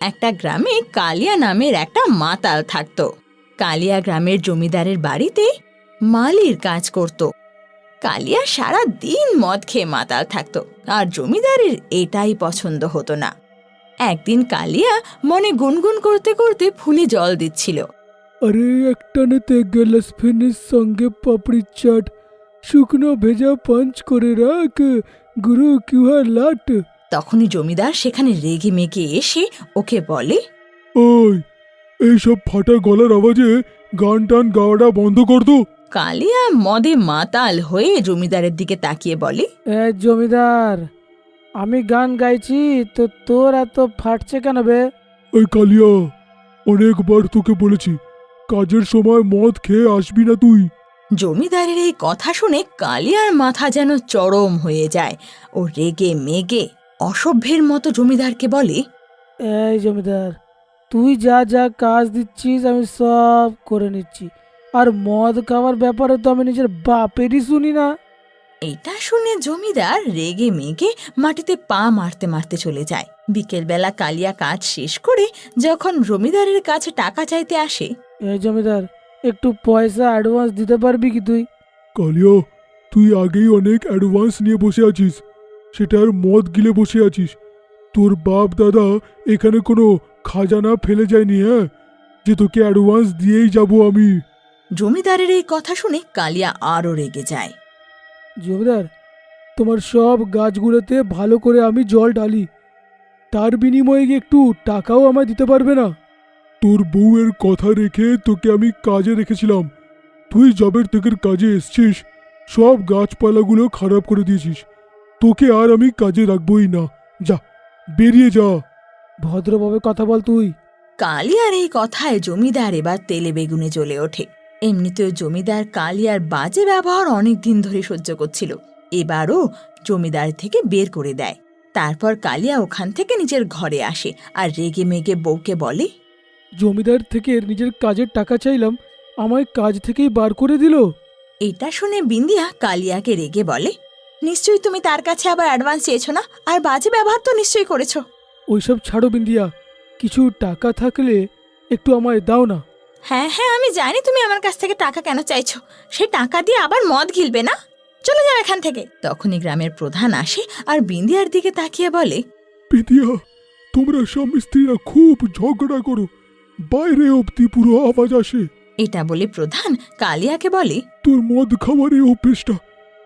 একটা গ্রামে কালিয়া নামের একটা মাতাল থাকতো। কালিয়া গ্রামের জমিদারের বাড়িতে মালির কাজ করত। কালিয়া সারা দিন মদ খেয়ে মাতাল থাকতো, আর জমিদারের এটাই পছন্দ হতো না। একদিন কালিয়া মনে গুনগুন করতে করতে ফুলে জল দিচ্ছিল। আরে একটানেতে গ্লাস ফিনিশ সঙ্গে পাপড়ি চাট, শুকনো ভেজা পাঞ্চ করে রাখ, গুরু কিউহা লাট। তখনই জমিদার সেখানে রেগে মেগে এসে ওকে বলে, ওই এইসব ফাটা গলার আওয়াজে গান টান গাওয়াটা বন্ধ কর তো। কালিয়া মদে মাতাল হয়ে জমিদারের দিকে তাকিয়ে বলে, জমিদার, আমি গান গাইছি তো তোর এত ফাটছে কেন বে? ওই কালিয়া, অনেকবার তোকে বলেছি কাজের সময় মদ খেয়ে আসবি না তুই। জমিদারের এই কথা শুনে কালিয়ার মাথা যেন চরম হয়ে যায়। ও রেগে মেগে অসভ্যের মতো জমিদারকে বলে, এই জমিদার, তুই যা যা কাজ দিচ্ছিস আমি সব করে নিচ্ছি, আর মদ খাওয়ার ব্যাপারে তো আমি নিজের বাপেরই শুনি না। এটা শুনে জমিদার রেগে মেগে মাটিতে পা মারতে মারতে চলে যায়। বিকেলবেলা কালিয়া কাজ শেষ করে যখন জমিদারের কাছে টাকা চাইতে আসে, এই জমিদার, একটু পয়সা অ্যাডভান্স দিতে পারবি কি তুই? কালিয়া, তুই আগেই অনেক অ্যাডভান্স নিয়ে বসে আছিস, সেটার মদ গিলে বসে আছিস। তোর বাপ দাদা এখানে কোনো খাজানা ফেলে যায়নি, হ্যাঁ, যে তোকে অ্যাডভান্স দিয়েই যাব আমি। জমিদারের এই কথা শুনে কালিয়া আরো রেগে যায়। জমিদার, তোমার সব গাছগুলোতে ভালো করে আমি জল ঢালি, তার বিনিময়ে একটু টাকাও আমায় দিতে পারবে না? তোর বউয়ের কথা রেখে তোকে আমি কাজে রেখেছিলাম, তুই জবের থেকে কাজে এসছিস, সব গাছপালাগুলো খারাপ করে দিয়েছিস। তোকে আর আমি কাজে রাখবই না, যা বেরিয়ে যা। ভদ্রভাবে কথা বল তুই। কালিয়ার এই কথায় জমিদার এবার তেলে বেগুনে জ্বলে ওঠে। এমনিতেও জমিদার কালিয়ার বাজে ব্যবহার অনেক দিন ধরে সহ্য করছিল, এবারও জমিদার থেকে বের করে দেয়। তারপর কালিয়া ওখান থেকে নিজের ঘরে আসে আর রেগে মেগে বউকে বলে, জমিদার থেকে নিজের কাজের টাকা চাইলাম, আমায় কাজ থেকেই বার করে দিল। এটা শুনে বিন্দিয়া কালিয়াকে রেগে বলে, নিশ্চয়ই তুমি তার কাছে আবার অ্যাডভান্স চেয়েছো না, আর বাজে ব্যবহার তো নিশ্চয়ই করেছো। ওইসব ছাড়ো বিন্দিয়া, কিছু টাকা থাকলে একটু আমায় দাও না। হ্যাঁ হ্যাঁ, আমি জানি তুমি আমার কাছ থেকে টাকা কেন চাইছো। সে টাকা দিয়ে আবার মদ গিলবে না, চলে যাও এখান থেকে। তখনই গ্রামের প্রধান আসে আর বিন্দিয়ার দিকে তাকিয়ে বলে, বিন্দিয়া, তোমরা স্বামী স্ত্রীরা খুব ঝগড়া করো, বাইরে অব্দি পুরো আওয়াজ আসে। এটা বলে প্রধান কালিয়াকে বলে, তোর মদ খাওয়ার এই অভ্যেসটা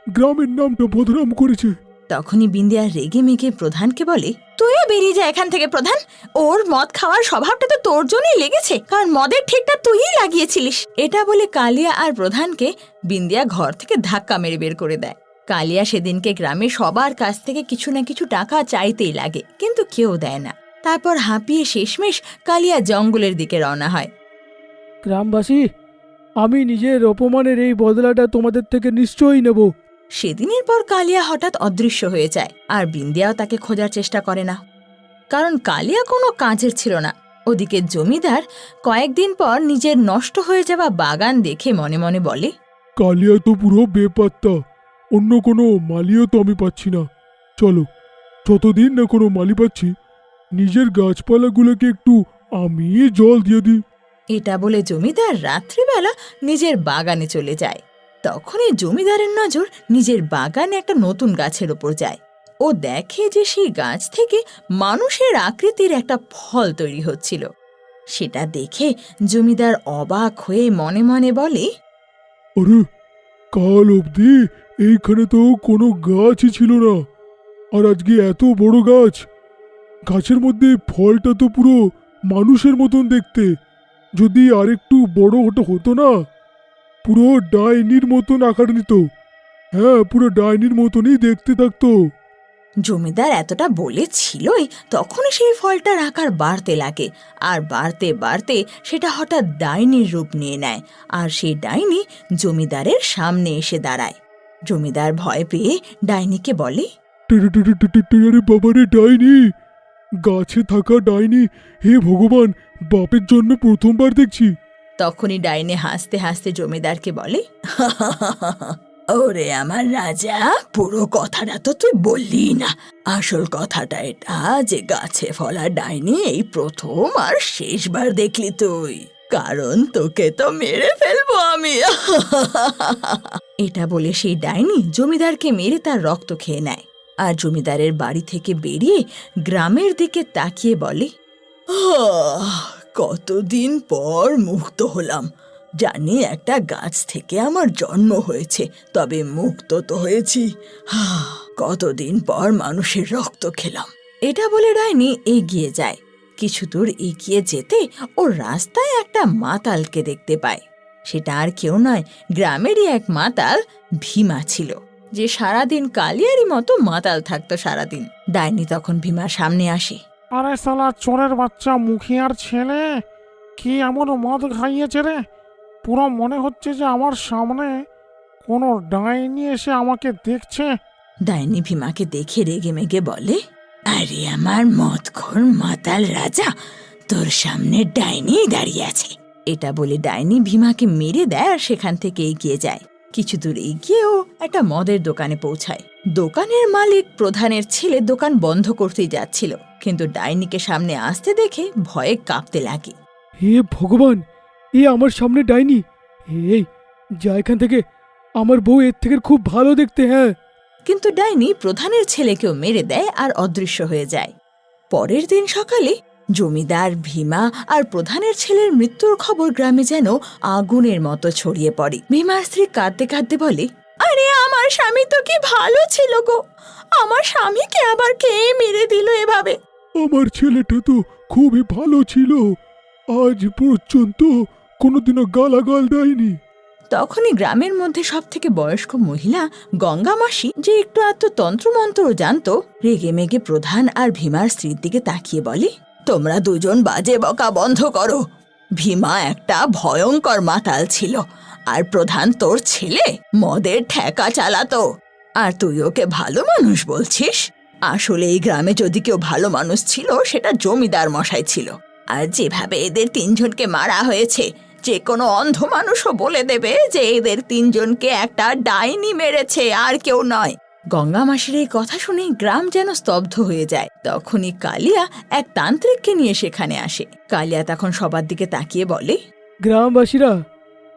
গ্রামের নামটা বদনাম করেছে। তখনই বিন্দিয়া রেগে মেগে প্রধানকে বলে, তুইও বেরিয়ে যা এখান থেকে প্রধান। ওর মদ খাওয়ার স্বভাবটা তো তোর জন্যই লেগেছে, কারণ মদের ঠিকটা তুইই লাগিয়েছিলিস। এটা বলে কালিয়া আর প্রধানকে বিন্দিয়া ঘর থেকে ধাক্কা মেরে বের করে দেয়। কালিয়া সেদিনকে গ্রামে সবার কাছ থেকে কিছু না কিছু টাকা চাইতেই লাগে, কিন্তু কেউ দেয় না। তারপর হাঁপিয়ে শেষমেশ কালিয়া জঙ্গলের দিকে রওনা হয়। গ্রামবাসী, আমি নিজের অপমানের এই বদলাটা তোমাদের থেকে নিশ্চয়ই নেব। সেদিনের পর কালিয়া হঠাৎ অদৃশ্য হয়ে যায়, আর বিন্দিয়াও তাকে খোঁজার চেষ্টা করে না, কারণ কালিয়া কোনো কাজের ছিল না। ওদিকে জমিদার কয়েকদিন পর নিজের নষ্ট হয়ে যাওয়া বাগান দেখে মনে মনে বলে, কালিয়া তো পুরো বেপাত্তা, অন্য কোনো মালিও তো আমি পাচ্ছি না। চলো, যতদিন না কোনো মালি পাচ্ছি, নিজের গাছপালাগুলোকে একটু আমি জল দিয়ে দিই। এটা বলে জমিদার রাত্রিবেলা নিজের বাগানে চলে যায়। তখনই জমিদারের নজর নিজের বাগানে একটা নতুন গাছের ওপর যায়। ও দেখে যে সেই গাছ থেকে মানুষের আকৃতির একটা ফল তৈরি হচ্ছিল। সেটা দেখে জমিদার অবাক হয়ে মনে মনে বলে, আরে, কাল অবধি এইখানে তো কোনো গাছই ছিল না, আর আজকে এত বড় গাছ। গাছের মধ্যে ফলটা তো পুরো মানুষের মতন দেখতে। যদি আরেকটু বড় হতো না, পুরো ডাইনির মতন আকার নিত। হ্যাঁ, পুরো ডাইনির মতনই দেখতে থাকতো। জমিদার এতটা বলেছিলই, তখনই সেই ফলটার আকার বাড়তে লাগে, আর বাড়তে বাড়তে সেটা হঠাৎ ডাইনির রূপ নিয়ে নেয়, আর সেই ডাইনি জমিদারের সামনে এসে দাঁড়ায়। জমিদার ভয় পেয়ে ডাইনিকে বলে, আরে বাবারে ডাইনি, গাছে থাকা ডাইনি, হে ভগবান, বাপের জন্য প্রথমবার দেখছি। তখনই ডাইনি হাসতে হাসতে জমিদারকে বলে, ওরে আমার রাজা, পুরো কথাটা তো তুই বললি না। আসল কথাটা এটা যে গাছে ফলা ডাইনি এই প্রথম আর শেষবার দেখলি তুই, কারণ তোকে তো মেরে ফেলবো আমি। এটা বলে সেই ডাইনি জমিদারকে মেরে তার রক্ত খেয়ে নেয় আর জমিদারের বাড়ি থেকে বেরিয়ে গ্রামের দিকে তাকিয়ে বলে, কতদিন পর মুক্ত হলাম। জানি একটা গাছ থেকে আমার জন্ম হয়েছে, তবে মুক্ত তো হয়েছি। কতদিন পর মানুষের রক্ত খেলাম। এটা বলে ডাইনি এগিয়ে যায়। কিছু দূর এগিয়ে যেতে ও রাস্তায় একটা মাতালকে দেখতে পায়। সেটা আর কেউ নয়, গ্রামেরই এক মাতাল ভীমা ছিল, যে সারাদিন কালিয়ারি মতো মাতাল থাকতো সারাদিন। ডাইনি তখন ভীমার সামনে আসে। আরে শালা চোরের বাচ্চা, মুখিয়ার ছেলে, কি এমন মদ খাইয়েছে রে? পুরো মনে হচ্ছে যে আমার সামনে কোনো ডাইনি এসে আমাকে দেখছে। ডাইনি ভীমাকে দেখে রেগে মেগে বলে, আরে আমার মদখোর মাতাল রাজা, তোর সামনে ডাইনি দাঁড়িয়ে আছে। এটা বলে ডাইনি ভীমাকে মেরে দেয় আর সেখান থেকে এগিয়ে যায়। কিছু দূর এগিয়েও একটা মদের দোকানে পৌঁছায়। দোকানের মালিক প্রধানের ছেলে দোকান বন্ধ করতেই যাচ্ছিল, কিন্তু ডাইনিকে সামনে আসতে দেখে ভয়ে কাঁপতে লাগে। হে ভগবান, এ আমার সামনে ডাইনি! এই যা এখান থেকে, আমার বউ এর থেকে খুব ভালো দেখতে। হ্যাঁ, কিন্তু ডাইনি প্রধানের ছেলেকেও মেরে দেয় আর অদৃশ্য হয়ে যায়। পরের দিন সকালে জমিদার, ভীমা আর প্রধানের ছেলের মৃত্যুর খবর গ্রামে যেন আগুনের মতো ছড়িয়ে পড়ে। ভীমার স্ত্রী কাঁদতে কাঁদতে বলে, আরে আমার স্বামী তো কি ভালো ছিল গো, আমার স্বামীকে আবার কে মেরে দিল এভাবে? আমার ছেলেটা তো খুবই ভালো ছিল, আজ পর্যন্ত কোনোদিনও গালাগাল দেয়নি। তখনই গ্রামের মধ্যে সব থেকে বয়স্ক মহিলা গঙ্গা মাসি, যে একটু আধটু তন্ত্রমন্ত্র জানতো, রেগে মেগে প্রধান আর ভীমার স্ত্রীর দিকে তাকিয়ে বলে, তোমরা দুজন বাজে বকা বন্ধ করো। ভীমা একটা ভয়ঙ্কর মাতাল ছিল, আর প্রধান তোর ছেলে মদের ঠেকা চালাতো, আর তুই ওকে ভালো মানুষ বলছিস? আসলে এই গ্রামে যদি কেউ ভালো মানুষ ছিল, সেটা জমিদার মশাই ছিল। আর যেভাবে এদের তিনজনকে মারা হয়েছে, যে কোনো অন্ধ মানুষও বলে দেবে যে এদের তিনজনকে একটা ডাইনি মেরেছে, আর কেউ নয়। গঙ্গা মাসির এই কথা শুনে গ্রাম যেন স্তব্ধ হয়ে যায়। তখনই কালিয়া এক তান্ত্রিককে নিয়ে সেখানে আসে। কালিয়া তখন সবার দিকে তাকিয়ে বলে, গ্রামবাসীরা,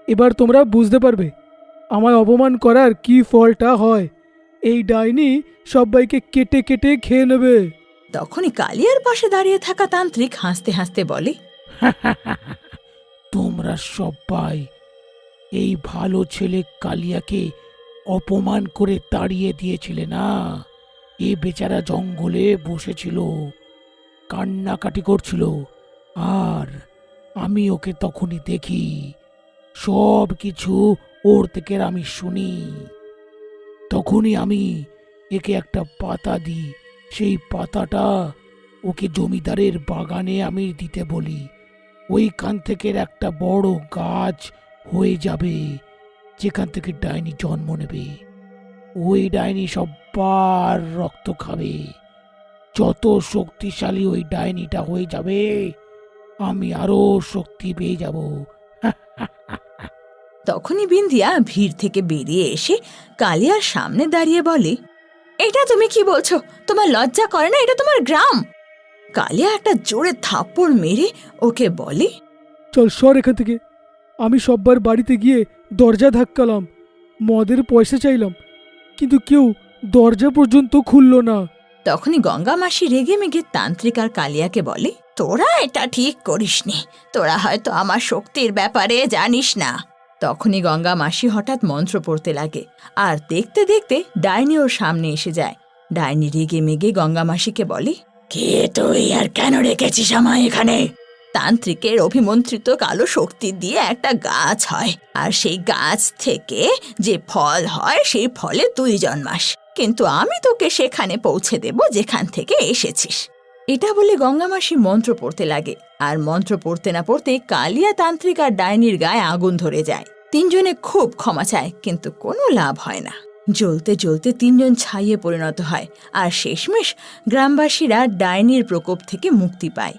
এবার তোমরা বুঝতে পারবে আমায় অপমান করার কি ফলটা হয়। এই ডাইনি সবাইকে কেটে কেটে খেয়ে নেবে। তখনই কালিয়ার পাশে দাঁড়িয়ে থাকা তান্ত্রিক হাসতে হাসতে বলে, তোমরা সবাই এই ভালো ছেলে কালিয়াকে অপমান করে তাড়িয়ে দিয়েছিলে না? এ বেচারা জঙ্গলে বসেছিল, কান্নাকাটি করছিল, আর আমি ওকে তখনই দেখি, সব কিছু ওর থেকে আমি শুনি। তখনই আমি একে একটা পাতা দিই, সেই পাতাটা ওকে জমিদারের বাগানে আমি দিতে বলি। ওইখান থেকে একটা বড় গাছ হয়ে যাবে, যেখান থেকে ডাইনি জন্ম নেবে। ওই ডাইনি সবার রক্ত খাবে। যত শক্তিশালী ওই ডাইনিটা হয়ে যাবে, আমি আরো শক্তি পেয়ে যাব। তখনই বিন্দিয়া ভিড় থেকে বেরিয়ে এসে কালিয়ার সামনে দাঁড়িয়ে বলে, এটা তুমি কি বলছো? তোমার লজ্জা করে না? এটা তোমার গ্রাম। কালিয়া একটা জোরে থাপ্পড় মেরে ওকে বলে, চল সর এখান থেকে। আমি সববার বাড়িতে গিয়ে দরজা ধাক্কালাম, মদের পয়সা চাইলাম, কিন্তু কেউ দরজা পর্যন্ত খুলল না। তখনই গঙ্গা মাসি রেগে মেগে তান্ত্রিক আর কালিয়াকে বলে, তোরা এটা ঠিক করিসনি, তোরা হয়তো আমার শক্তির ব্যাপারে জানিস না। তখনই গঙ্গা মাসি হঠাৎ মন্ত্র পড়তে লাগে, আর দেখতে দেখতে ডাইনি ওর সামনে এসে যায়। ডাইনি রেগে মেগে গঙ্গা মাসিকে বলে, কে তুই আর কেন রেখেছিস আমায় এখানে? তান্ত্রিকের অভিমন্ত্রিত কালো শক্তি দিয়ে একটা গাছ হয়, আর সেই গাছ থেকে যে ফল হয় সেই ফলে তুই জন্মাস, কিন্তু আমি তোকে সেখানে পৌঁছে দেব যেখান থেকে এসেছিস। এটা বলে গঙ্গা মাসি মন্ত্র পড়তে লাগে, আর মন্ত্র পড়তে না পড়তে কালিয়া, তান্ত্রিক আর ডাইনির গায়ে আগুন ধরে যায়। তিনজনে খুব ক্ষমা চায়, কিন্তু কোনো লাভ হয় না। জ্বলতে জ্বলতে তিনজন ছাইয়ে পরিণত হয়, আর শেষমেশ গ্রামবাসীরা ডাইনির প্রকোপ থেকে মুক্তি পায়।